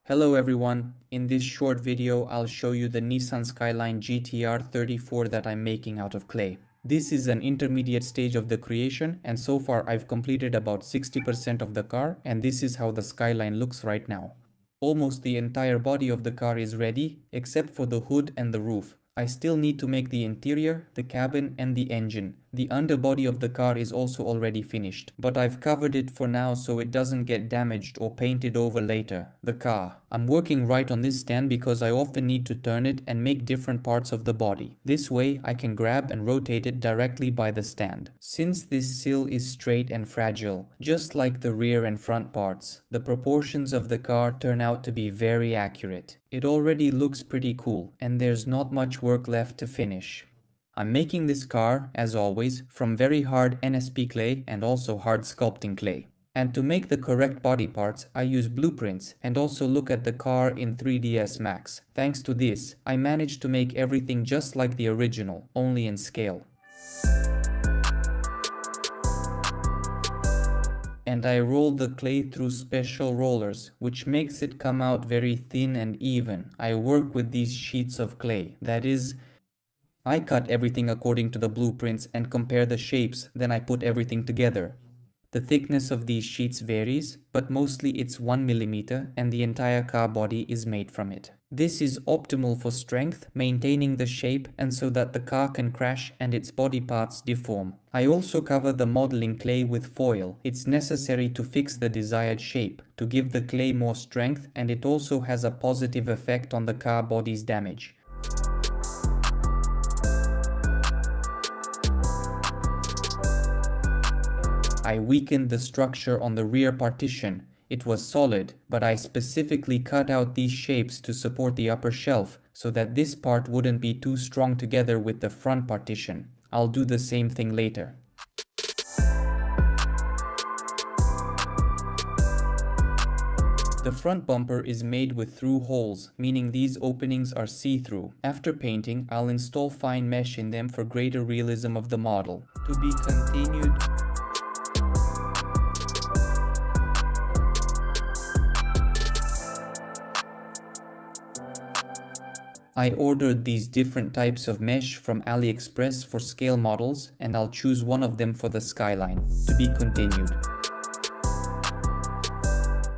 Hello everyone, in this short video I'll show you the Nissan Skyline GTR 34 that I'm making out of clay. This is an intermediate stage of the creation and so far I've completed about 60% of the car and this is how the Skyline looks right now. Almost the entire body of the car is ready except for the hood and the roof. I still need to make the interior, the cabin and the engine. The underbody of the car is also already finished, but I've covered it for now so it doesn't get damaged or painted over later. The car. I'm working right on this stand because I often need to turn it and make different parts of the body. This way I can grab and rotate it directly by the stand. Since this sill is straight and fragile, just like the rear and front parts, the proportions of the car turn out to be very accurate. It already looks pretty cool and there's not much work left to finish. I'm making this car, as always, from very hard NSP clay and also hard sculpting clay. And to make the correct body parts, I use blueprints and also look at the car in 3ds Max. Thanks to this, I managed to make everything just like the original, only in scale. And I roll the clay through special rollers, which makes it come out very thin and even. I work with these sheets of clay, that is, I cut everything according to the blueprints and compare the shapes, then I put everything together. The thickness of these sheets varies, but mostly it's 1 mm and the entire car body is made from it. This is optimal for strength, maintaining the shape and so that the car can crash and its body parts deform. I also cover the modeling clay with foil. It's necessary to fix the desired shape, to give the clay more strength, and it also has a positive effect on the car body's damage. I weakened the structure on the rear partition. It was solid, but I specifically cut out these shapes to support the upper shelf so that this part wouldn't be too strong together with the front partition. I'll do the same thing later. The front bumper is made with through holes, meaning these openings are see-through. After painting, I'll install fine mesh in them for greater realism of the model. To be continued. I ordered these different types of mesh from AliExpress for scale models and I'll choose one of them for the Skyline. To be continued.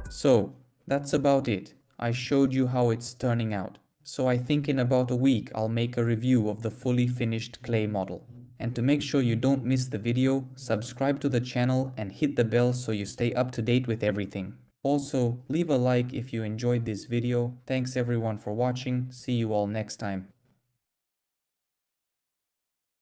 So, that's about it. I showed you how it's turning out. So I think in about a week I'll make a review of the fully finished clay model. And to make sure you don't miss the video, subscribe to the channel and hit the bell so you stay up to date with everything. Also, leave a like if you enjoyed this video. Thanks everyone for watching. See you all next time.